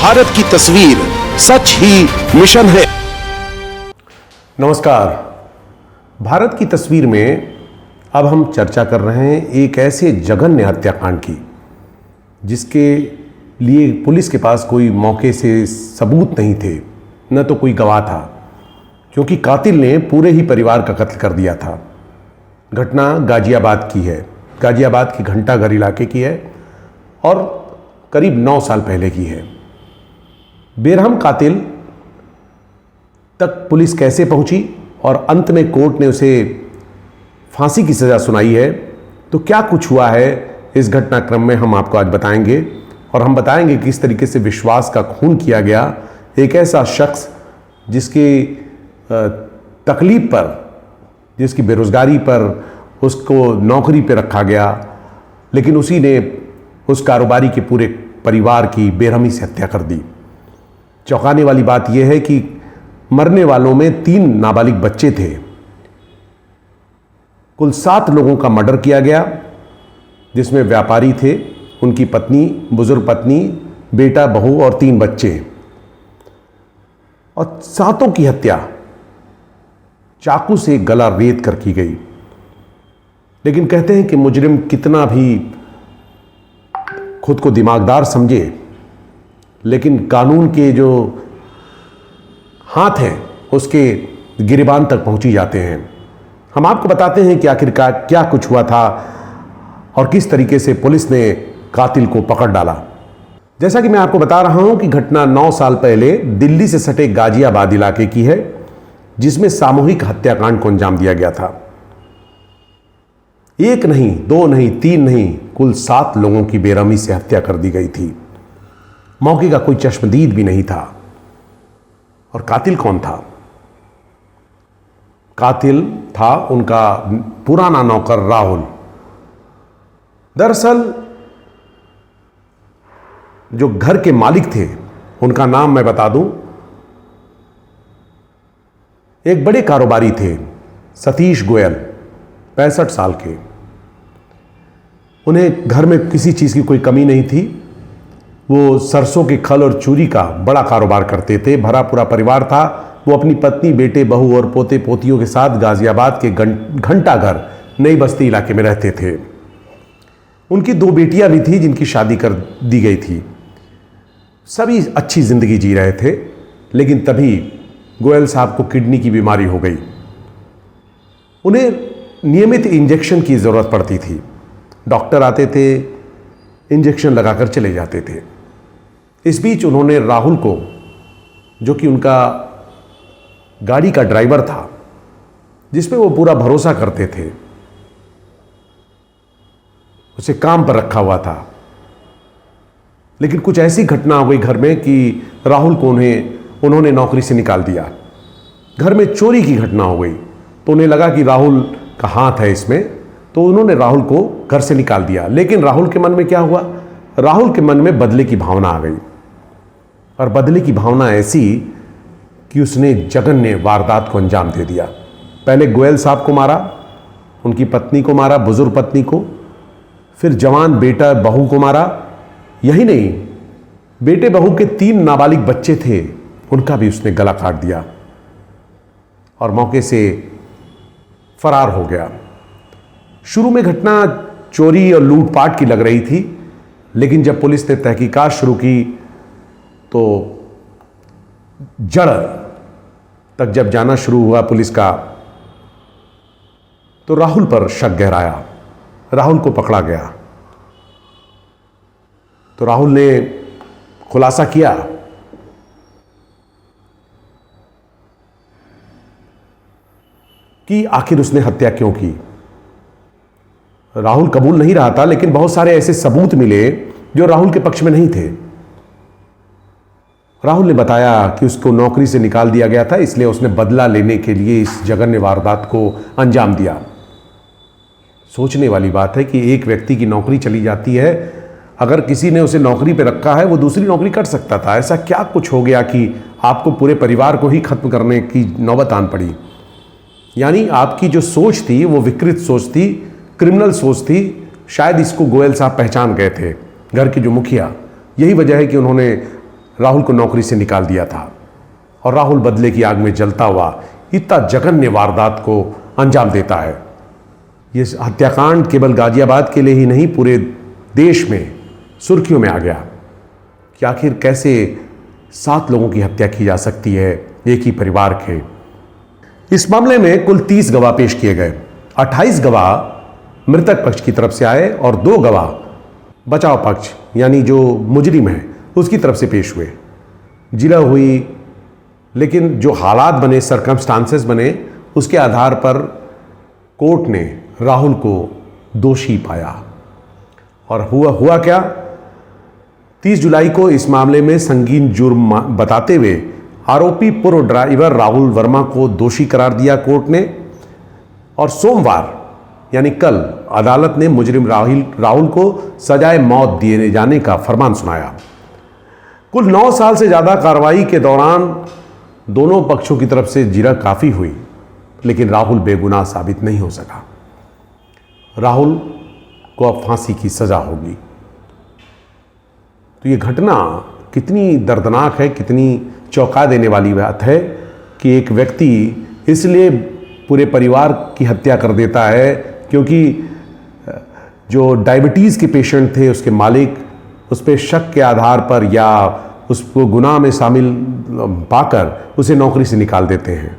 भारत की तस्वीर सच ही मिशन है। नमस्कार। भारत की तस्वीर में अब हम चर्चा कर रहे हैं एक ऐसे जघन्य हत्याकांड की जिसके लिए पुलिस के पास कोई मौके से सबूत नहीं थे, न तो कोई गवाह था, क्योंकि कातिल ने पूरे ही परिवार का कत्ल कर दिया था। घटना गाजियाबाद की है, गाजियाबाद की घंटाघर इलाके की है और करीब 9 साल पहले की है। बेरहम कातिल तक पुलिस कैसे पहुंची और अंत में कोर्ट ने उसे फांसी की सज़ा सुनाई है, तो क्या कुछ हुआ है इस घटनाक्रम में हम आपको आज बताएंगे। और हम बताएंगे कि किस तरीके से विश्वास का खून किया गया। एक ऐसा शख्स जिसकी तकलीफ पर, जिसकी बेरोज़गारी पर उसको नौकरी पर रखा गया, लेकिन उसी ने उस कारोबारी के पूरे परिवार की बेरहमी से हत्या कर दी। चौंकाने वाली बात यह है कि मरने वालों में 3 नाबालिग बच्चे थे। कुल 7 लोगों का मर्डर किया गया, जिसमें व्यापारी थे, उनकी पत्नी, बुजुर्ग पत्नी, बेटा, बहू और 3 बच्चे। और 7 की हत्या चाकू से गला रेत कर की गई। लेकिन कहते हैं कि मुजरिम कितना भी खुद को दिमागदार समझे, लेकिन कानून के जो हाथ हैं उसके गिरेबान तक पहुंची जाते हैं। हम आपको बताते हैं कि आखिरकार क्या कुछ हुआ था और किस तरीके से पुलिस ने कातिल को पकड़ डाला। जैसा कि मैं आपको बता रहा हूं कि घटना 9 साल पहले दिल्ली से सटे गाजियाबाद इलाके की है, जिसमें सामूहिक हत्याकांड को अंजाम दिया गया था। 1 नहीं, 2 नहीं, 3 नहीं, कुल 7 लोगों की बेरहमी से हत्या कर दी गई थी। मौके का कोई चश्मदीद भी नहीं था। और कातिल कौन था? कातिल था उनका पुराना नौकर राहुल। दरअसल जो घर के मालिक थे, उनका नाम मैं बता दूं, एक बड़े कारोबारी थे, सतीश गोयल, 65 साल के। उन्हें घर में किसी चीज़ की कोई कमी नहीं थी। वो सरसों के खल और चूरी का बड़ा कारोबार करते थे। भरा पूरा परिवार था। वो अपनी पत्नी, बेटे, बहू और पोते पोतियों के साथ गाजियाबाद के घंटाघर नई बस्ती इलाके में रहते थे। उनकी 2 बेटियां भी थी जिनकी शादी कर दी गई थी। सभी अच्छी ज़िंदगी जी रहे थे, लेकिन तभी गोयल साहब को किडनी की बीमारी हो गई। उन्हें नियमित इंजेक्शन की ज़रूरत पड़ती थी। डॉक्टर आते थे, इंजेक्शन लगाकर चले जाते थे। इस बीच उन्होंने राहुल को, जो कि उनका गाड़ी का ड्राइवर था, जिसपे वो पूरा भरोसा करते थे, उसे काम पर रखा हुआ था। लेकिन कुछ ऐसी घटना हो गई घर में कि राहुल को उन्होंने नौकरी से निकाल दिया। घर में चोरी की घटना हो गई, तो उन्हें लगा कि राहुल का हाथ है इसमें, तो उन्होंने राहुल को घर से निकाल दिया। लेकिन राहुल के मन में क्या हुआ? राहुल के मन में बदले की भावना आ गई। और बदले की भावना ऐसी कि उसने जघन्य वारदात को अंजाम दे दिया। पहले गोयल साहब को मारा, उनकी पत्नी को मारा, बुजुर्ग पत्नी को, फिर जवान बेटा बहू को मारा। यही नहीं, बेटे बहू के 3 नाबालिग बच्चे थे, उनका भी उसने गला काट दिया और मौके से फरार हो गया। शुरू में घटना चोरी और लूटपाट की लग रही थी, लेकिन जब पुलिस ने तहकीकात शुरू की तो जड़ तक जब जाना शुरू हुआ पुलिस का, तो राहुल पर शक गहराया। राहुल को पकड़ा गया तो राहुल ने खुलासा किया कि आखिर उसने हत्या क्यों की। राहुल कबूल नहीं रहा था, लेकिन बहुत सारे ऐसे सबूत मिले जो राहुल के पक्ष में नहीं थे। राहुल ने बताया कि उसको नौकरी से निकाल दिया गया था, इसलिए उसने बदला लेने के लिए इस जघन्य वारदात को अंजाम दिया। सोचने वाली बात है कि एक व्यक्ति की नौकरी चली जाती है, अगर किसी ने उसे नौकरी पर रखा है वो दूसरी नौकरी कर सकता था। ऐसा क्या कुछ हो गया कि आपको पूरे परिवार को ही खत्म करने की नौबत आन पड़ी? यानी आपकी जो सोच थी वो विकृत सोच थी, क्रिमिनल सोच थी। शायद इसको गोयल साहब पहचान गए थे, घर के जो मुखिया। यही वजह है कि उन्होंने राहुल को नौकरी से निकाल दिया था और राहुल बदले की आग में जलता हुआ इतना जघन्य वारदात को अंजाम देता है। ये हत्याकांड केवल गाजियाबाद के लिए ही नहीं, पूरे देश में सुर्खियों में आ गया कि आखिर कैसे 7 लोगों की हत्या की जा सकती है एक ही परिवार के। इस मामले में कुल 30 गवाह पेश किए गए। 28 गवाह मृतक पक्ष की तरफ से आए और 2 गवाह बचाव पक्ष यानी जो मुजरिम है उसकी तरफ से पेश हुए। जिरह हुई, लेकिन जो हालात बने, सर्कमस्टांसेस बने, उसके आधार पर कोर्ट ने राहुल को दोषी पाया। और हुआ क्या, 30 जुलाई को इस मामले में संगीन जुर्म बताते हुए आरोपी पूर्व ड्राइवर राहुल वर्मा को दोषी करार दिया कोर्ट ने। और सोमवार यानी कल अदालत ने मुजरिम राहुल को सजाए मौत दिए जाने का फरमान सुनाया। कुल 9 साल से ज़्यादा कार्रवाई के दौरान दोनों पक्षों की तरफ से जिरह काफ़ी हुई, लेकिन राहुल बेगुनाह साबित नहीं हो सका। राहुल को अब फांसी की सज़ा होगी। तो ये घटना कितनी दर्दनाक है, कितनी चौंका देने वाली बात है कि एक व्यक्ति इसलिए पूरे परिवार की हत्या कर देता है क्योंकि जो डायबिटीज़ के पेशेंट थे उसके मालिक उस पर शक के आधार पर या उसको गुनाह में शामिल पाकर उसे नौकरी से निकाल देते हैं।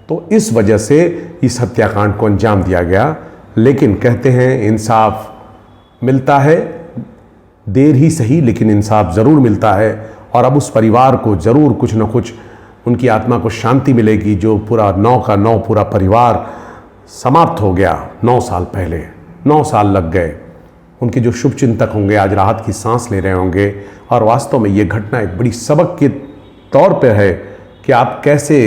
तो इस वजह से इस हत्याकांड को अंजाम दिया गया। लेकिन कहते हैं इंसाफ मिलता है, देर ही सही लेकिन इंसाफ ज़रूर मिलता है। और अब उस परिवार को ज़रूर कुछ न कुछ, उनकी आत्मा को शांति मिलेगी। जो पूरा 9 का 9 पूरा परिवार समाप्त हो गया 9 साल पहले, 9 साल लग गए। उनके जो शुभचिंतक होंगे आज राहत की सांस ले रहे होंगे। और वास्तव में ये घटना एक बड़ी सबक के तौर पे है कि आप कैसे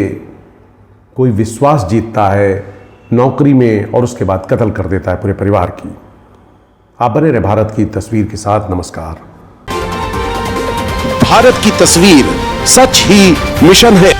कोई विश्वास जीतता है नौकरी में और उसके बाद कत्ल कर देता है पूरे परिवार की। आप बने रहे भारत की तस्वीर के साथ। नमस्कार। भारत की तस्वीर सच ही मिशन है।